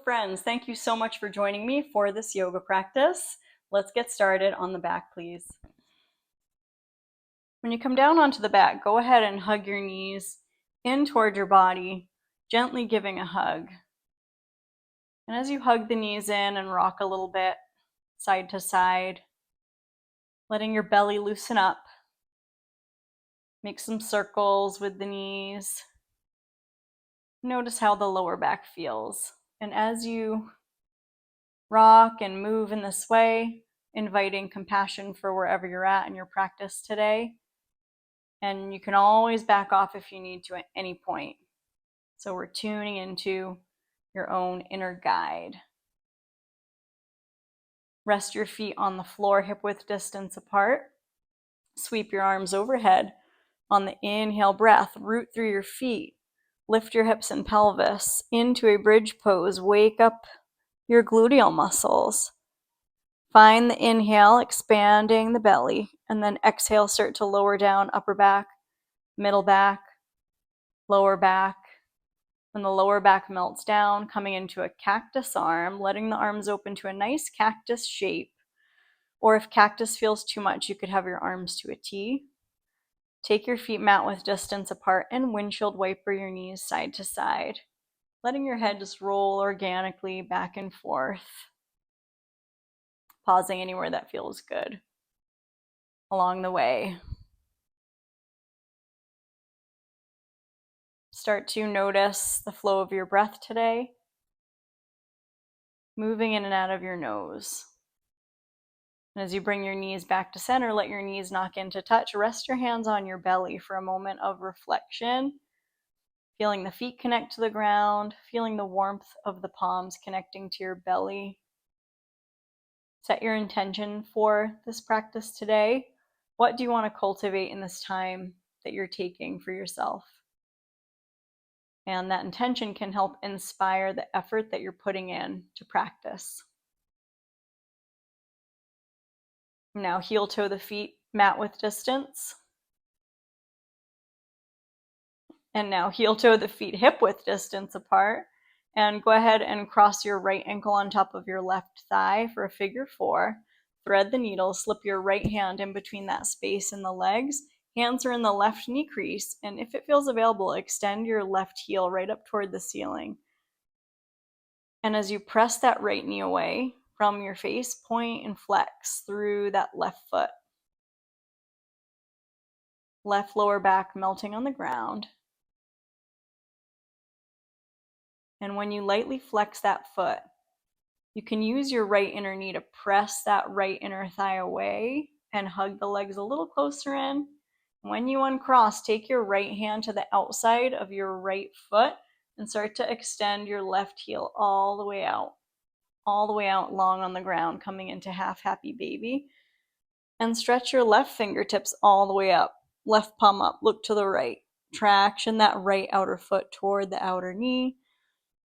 friends, thank you so much for joining me for this yoga practice. Let's get started on the back, please. When you come down onto the back, go ahead and hug your knees in toward your body, gently giving a hug. And as you hug the knees in and rock a little bit, side to side, letting your belly loosen up. Make some circles with the knees. Notice how the lower back feels. And as you rock and move in this way, inviting compassion for wherever you're at in your practice today. And you can always back off if you need to at any point. So we're tuning into your own inner guide. Rest your feet on the floor, hip width distance apart. Sweep your arms overhead. On the inhale breath, root through your feet. Lift your hips and pelvis into a bridge pose. Wake up your gluteal muscles. Find the inhale, expanding the belly, and then exhale, start to lower down upper back, middle back, lower back. When the lower back melts down, coming into a cactus arm, letting the arms open to a nice cactus shape. Or if cactus feels too much, you could have your arms to a T. Take your feet mat width distance apart and windshield wiper your knees side to side, letting your head just roll organically back and forth. Pausing anywhere that feels good along the way. Start to notice the flow of your breath today, moving in and out of your nose. And as you bring your knees back to center, let your knees knock into touch. Rest your hands on your belly for a moment of reflection, feeling the feet connect to the ground, feeling the warmth of the palms connecting to your belly. Set your intention for this practice today. What do you want to cultivate in this time that you're taking for yourself? And that intention can help inspire the effort that you're putting in to practice. Now heel toe the feet mat width distance. And now heel toe the feet hip width distance apart. And go ahead and cross your right ankle on top of your left thigh for a figure four. Thread the needle, slip your right hand in between that space in the legs. Hands are in the left knee crease, and if it feels available, extend your left heel right up toward the ceiling. And as you press that right knee away from your face, point and flex through that left foot. Left lower back melting on the ground. And when you lightly flex that foot, you can use your right inner knee to press that right inner thigh away and hug the legs a little closer in. When you uncross, take your right hand to the outside of your right foot and start to extend your left heel all the way out long on the ground, coming into half happy baby. And stretch your left fingertips all the way up, left palm up, look to the right. Traction that right outer foot toward the outer knee.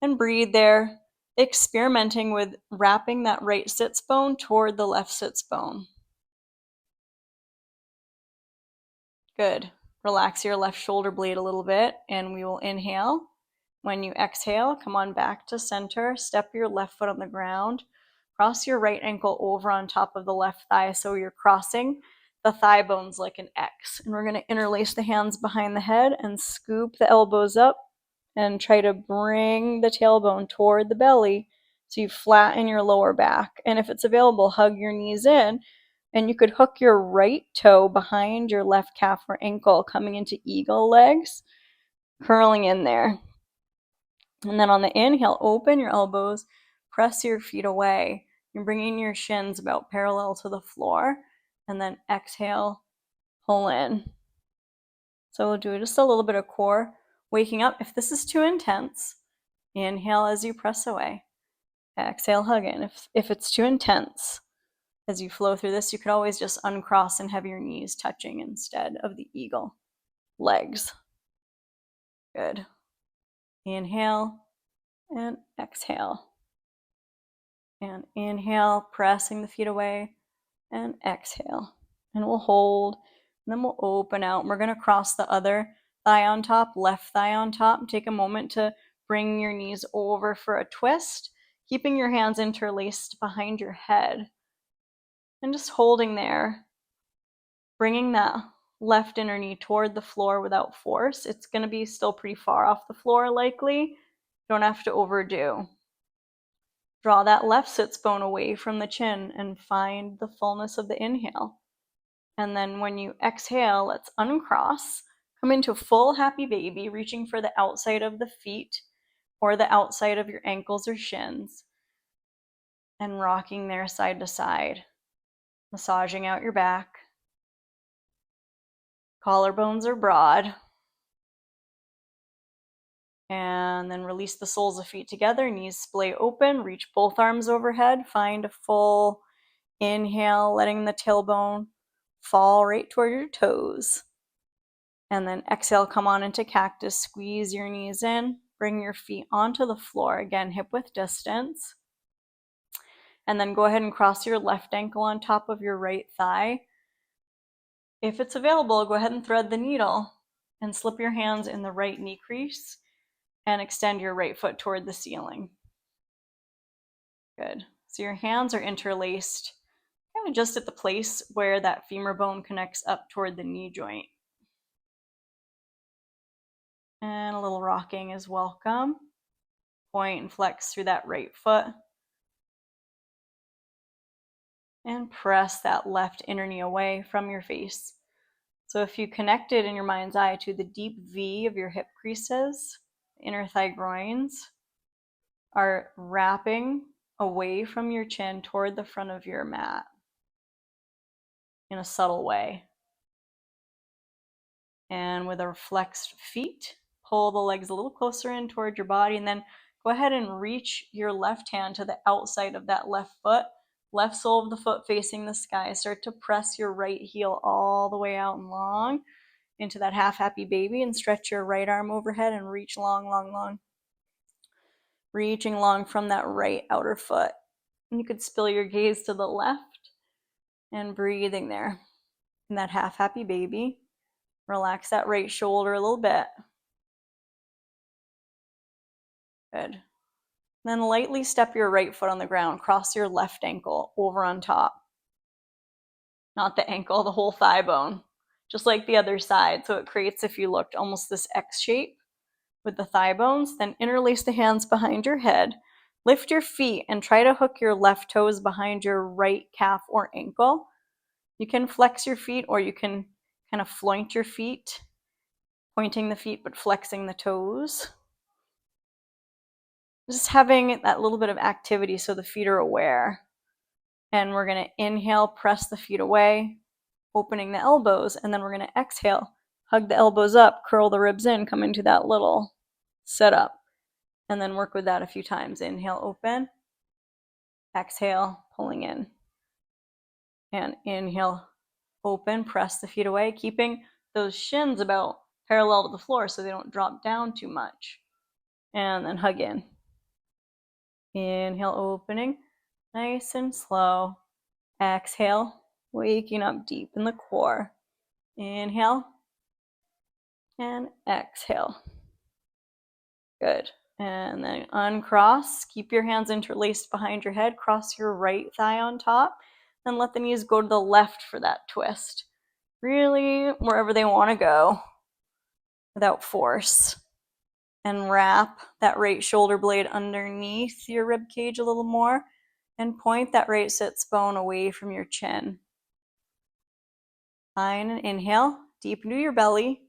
And breathe there, experimenting with wrapping that right sits bone toward the left sits bone. Good. Relax your left shoulder blade a little bit, and we will inhale. When you exhale, come on back to center, step your left foot on the ground, cross your right ankle over on top of the left thigh so you're crossing the thigh bones like an X. And we're going to interlace the hands behind the head and scoop the elbows up and try to bring the tailbone toward the belly so you flatten your lower back. And if it's available, hug your knees in, and you could hook your right toe behind your left calf or ankle, coming into eagle legs, curling in there. And then on the inhale, open your elbows, press your feet away. You're bringing your shins about parallel to the floor, and then exhale, pull in. So we'll do just a little bit of core waking up. If this is too intense, inhale as you press away. Exhale, hug in. If it's too intense, as you flow through this, you could always just uncross and have your knees touching instead of the eagle legs. Good. Inhale and exhale. And inhale, pressing the feet away, and exhale. And we'll hold, and then we'll open out. We're going to cross the other thigh on top, left thigh on top. Take a moment to bring your knees over for a twist. keeping your hands interlaced behind your head and just holding there, bringing that left inner knee toward the floor without force. It's going to be still pretty far off the floor likely. Don't have to overdo. Draw that left sits bone away from the chin and find the fullness of the inhale. And then when you exhale, let's uncross. Come into full happy baby, reaching for the outside of the feet or the outside of your ankles or shins. And rocking there side to side. Massaging out your back. Collarbones are broad. And then release the soles of feet together, knees splay open, reach both arms overhead, find a full inhale, letting the tailbone fall right toward your toes. And then exhale, come on into cactus, squeeze your knees in, bring your feet onto the floor, again, hip width distance. And then go ahead and cross your left ankle on top of your right thigh. If it's available, go ahead and thread the needle and slip your hands in the right knee crease and extend your right foot toward the ceiling. Good. So your hands are interlaced kind of just at the place where that femur bone connects up toward the knee joint. And a little rocking is welcome. Point and flex through that right foot. And press that left inner knee away from your face. So if you connected in your mind's eye to the deep V of your hip creases, inner thigh groins are wrapping away from your chin toward the front of your mat in a subtle way. And with a flexed feet, pull the legs a little closer in toward your body, and then go ahead and reach your left hand to the outside of that left foot, left sole of the foot facing the sky. Start to press your right heel all the way out and long into that half happy baby, and stretch your right arm overhead and reach long, long, long. Reaching long from that right outer foot. And you could spill your gaze to the left and breathing there in that half happy baby. Relax that right shoulder a little bit. Good. Then lightly step your right foot on the ground. Cross your left ankle over on top. Not the ankle, the whole thigh bone. Just like the other side. So it creates, if you looked, almost this X shape with the thigh bones. Then interlace the hands behind your head. Lift your feet and try to hook your left toes behind your right calf or ankle. You can flex your feet, or you can kind of floint your feet, pointing the feet but flexing the toes. Just having that little bit of activity so the feet are aware. And we're going to inhale, press the feet away, opening the elbows, and then we're going to exhale, hug the elbows up, curl the ribs in, come into that little setup, and then work with that a few times. Inhale, open, exhale, pulling in, and inhale, open, press the feet away, keeping those shins about parallel to the floor so they don't drop down too much, and then hug in. Inhale, opening, nice and slow. Exhale, waking up deep in the core. Inhale and exhale. Good. And then uncross. Keep your hands interlaced behind your head. Cross your right thigh on top. And let the knees go to the left for that twist. Really wherever they want to go without force. And wrap that right shoulder blade underneath your rib cage a little more. And point that right sits bone away from your chin. Fine, and inhale, deep into your belly.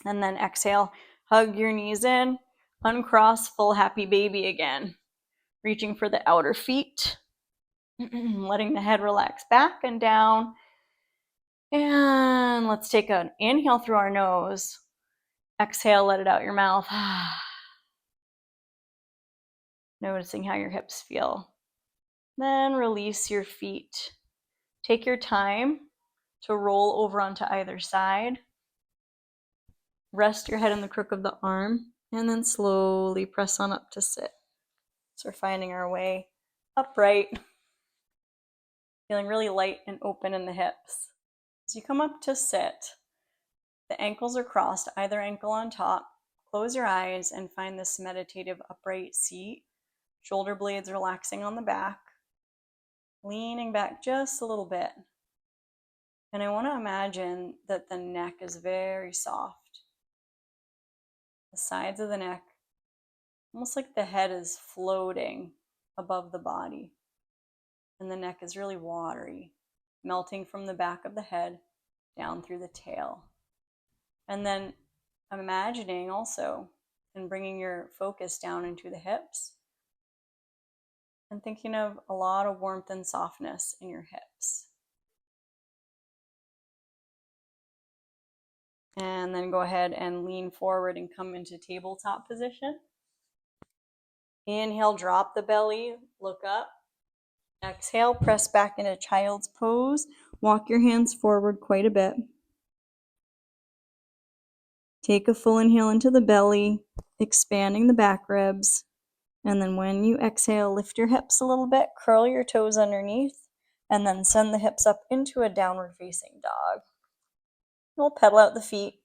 And then exhale, hug your knees in, uncross, full happy baby again. Reaching for the outer feet, letting the head relax back and down. And let's take an inhale through our nose. Exhale, let it out your mouth. Noticing how your hips feel. Then release your feet. Take your time to roll over onto either side. Rest your head in the crook of the arm, and then slowly press on up to sit. So we're finding our way upright, feeling really light and open in the hips. As you come up to sit, the ankles are crossed, either ankle on top. Close your eyes and find this meditative upright seat. Shoulder blades relaxing on the back. Leaning back just a little bit. And I want to imagine that the neck is very soft. The sides of the neck, almost like the head is floating above the body. And the neck is really watery, melting from the back of the head down through the tail. And then I'm imagining also and bringing your focus down into the hips and thinking of a lot of warmth and softness in your hips. And then go ahead and lean forward and come into tabletop position. Inhale, drop the belly, look up. Exhale, press back into child's pose. Walk your hands forward quite a bit. Take a full inhale into the belly, expanding the back ribs. And then when you exhale, lift your hips a little bit, curl your toes underneath, and then send the hips up into a downward facing dog. We'll pedal out the feet,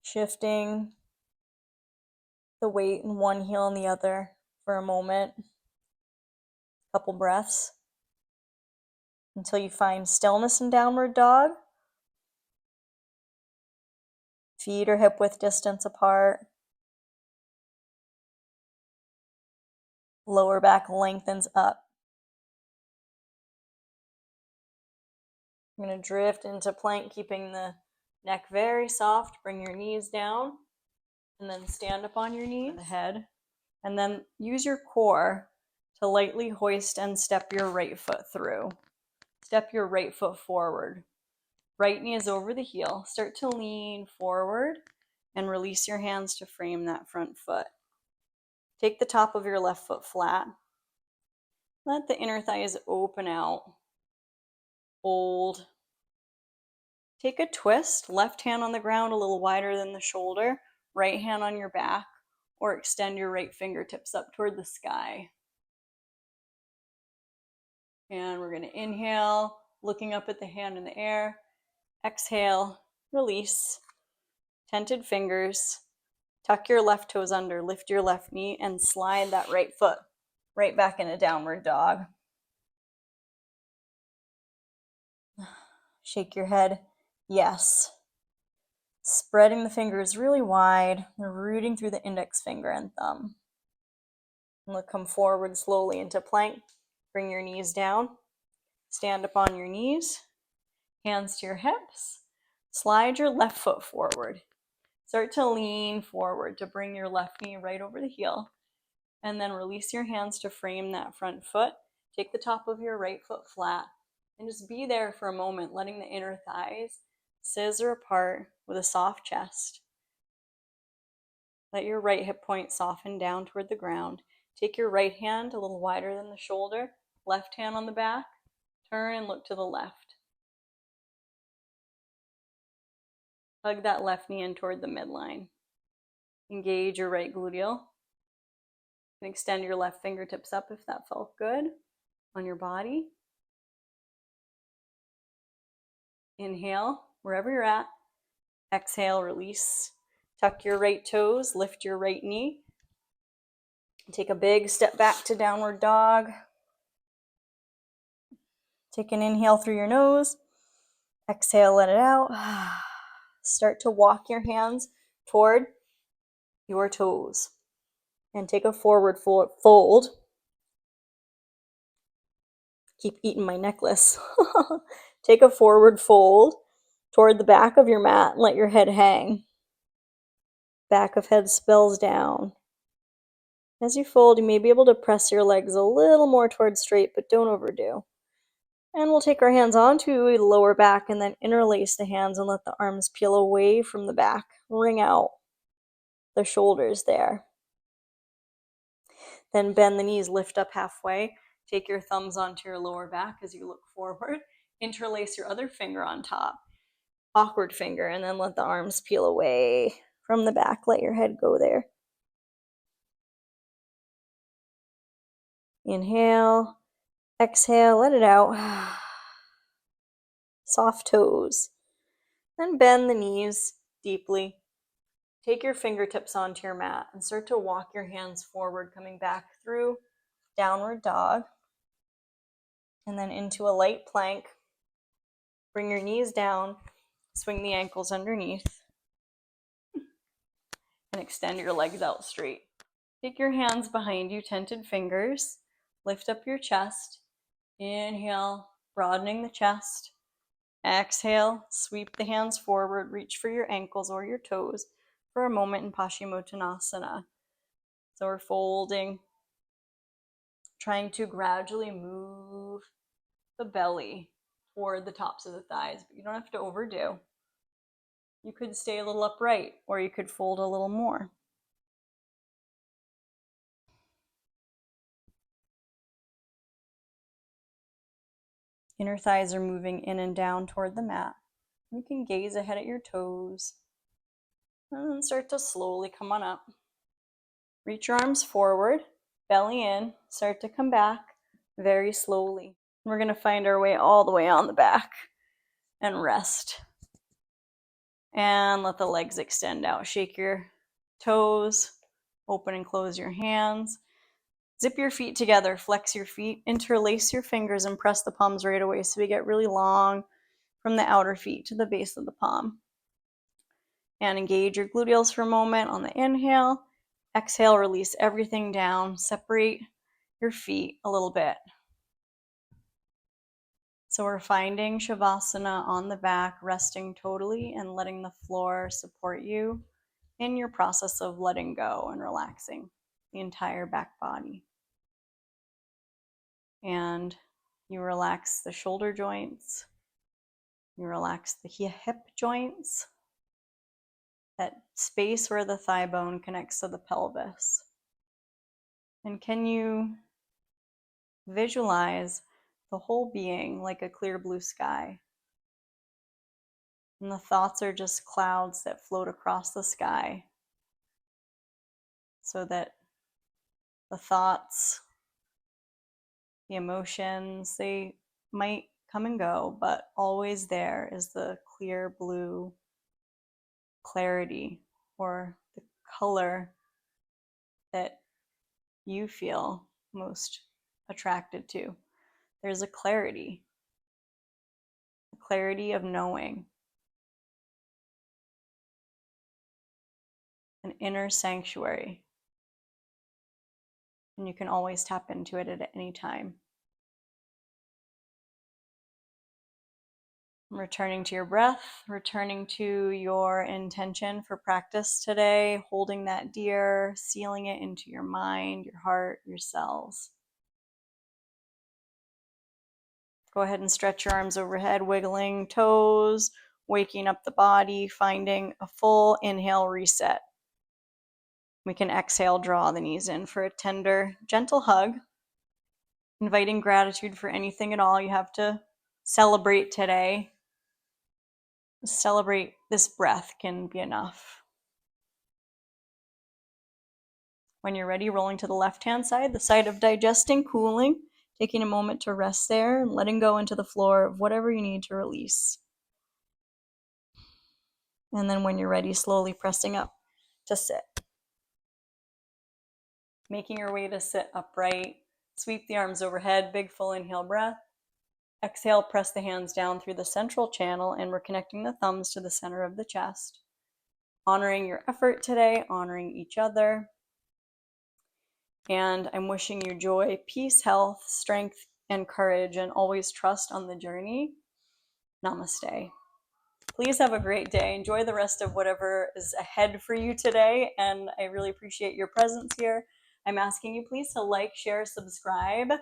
shifting the weight in one heel and the other for a moment. Couple breaths until you find stillness in downward dog. Feet are hip width distance apart. Lower back lengthens up. I'm going to drift into plank, keeping the neck very soft. Bring your knees down and then stand up on your knees, the head, and then use your core to lightly hoist and step your right foot through. Step your right foot forward. Right knee is over the heel. Start to lean forward and release your hands to frame that front foot. Take the top of your left foot flat. Let the inner thighs open out. Hold. Take a twist. Left hand on the ground a little wider than the shoulder. Right hand on your back, or extend your right fingertips up toward the sky. And we're going to inhale, looking up at the hand in the air. Exhale, release. Tented fingers. Tuck your left toes under, lift your left knee, and slide that right foot right back into downward dog. Shake your head, yes. Spreading the fingers really wide, rooting through the index finger and thumb. And we'll come forward slowly into plank. Bring your knees down. Stand up on your knees. Hands to your hips. Slide your left foot forward. Start to lean forward to bring your left knee right over the heel. And then release your hands to frame that front foot. Take the top of your right foot flat. And just be there for a moment, letting the inner thighs scissor apart with a soft chest. Let your right hip point soften down toward the ground. Take your right hand a little wider than the shoulder. Left hand on the back. Turn and look to the left. Hug that left knee in toward the midline. Engage your right gluteal. You can extend your left fingertips up if that felt good on your body. Inhale, wherever you're at. Exhale, release. Tuck your right toes, lift your right knee. Take a big step back to downward dog. Take an inhale through your nose. Exhale, let it out. Start to walk your hands toward your toes. And take a forward fold. Keep eating my necklace. Take a forward fold toward the back of your mat and let your head hang. Back of head spills down. As you fold, you may be able to press your legs a little more towards straight, but don't overdo. And we'll take our hands onto the lower back and then interlace the hands and let the arms peel away from the back. Wring out the shoulders there. Then bend the knees, lift up halfway. Take your thumbs onto your lower back as you look forward. Interlace your other finger on top. Awkward finger, and then let the arms peel away from the back. Let your head go there. Inhale. Exhale, let it out. Soft toes. Then bend the knees deeply. Take your fingertips onto your mat and start to walk your hands forward, coming back through downward dog and then into a light plank. Bring your knees down, swing the ankles underneath, and extend your legs out straight. Take your hands behind you, tented fingers. Lift up your chest. Inhale, broadening the chest. Exhale, sweep the hands forward, reach for your ankles or your toes for a moment in Paschimottanasana. So we're folding, trying to gradually move the belly toward the tops of the thighs, but you don't have to overdo. You could stay a little upright, or you could fold a little more. Inner thighs are moving in and down toward the mat. You can gaze ahead at your toes and then start to slowly come on up. Reach your arms forward, belly in, start to come back very slowly. We're going to find our way all the way on the back and rest. And let the legs extend out. Shake your toes, open and close your hands. Zip your feet together, flex your feet, interlace your fingers, and press the palms right away so we get really long from the outer feet to the base of the palm. And engage your gluteals for a moment on the inhale. Exhale, release everything down. Separate your feet a little bit. So we're finding Shavasana on the back, resting totally and letting the floor support you in your process of letting go and relaxing the entire back body. And you relax the shoulder joints, you relax the hip joints, that space where the thigh bone connects to the pelvis. And can you visualize the whole being like a clear blue sky? And the thoughts are just clouds that float across the sky, so that the thoughts, the emotions, they might come and go, but always there is the clear blue clarity, or the color that you feel most attracted to. There's a clarity of knowing, an inner sanctuary, and you can always tap into it at any time. Returning to your breath, returning to your intention for practice today, holding that dear, sealing it into your mind, your heart, your cells. Go ahead and stretch your arms overhead, wiggling toes, waking up the body, finding a full inhale reset. We can exhale, draw the knees in for a tender, gentle hug, inviting gratitude for anything at all you have to celebrate today. Celebrate this breath can be enough. When you're ready, rolling to the left-hand side, the side of digesting, cooling, taking a moment to rest there and letting go into the floor of whatever you need to release. And then when you're ready, slowly pressing up to sit. Making your way to sit upright, sweep the arms overhead, big full inhale breath. Exhale, press the hands down through the central channel, and we're connecting the thumbs to the center of the chest. Honoring your effort today, honoring each other. And I'm wishing you joy, peace, health, strength, and courage, and always trust on the journey. Namaste. Please have a great day. Enjoy the rest of whatever is ahead for you today, and I really appreciate your presence here. I'm asking you please to like, share, subscribe,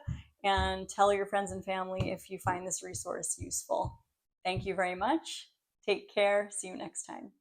and tell your friends and family if you find this resource useful. Thank you very much. Take care. See you next time.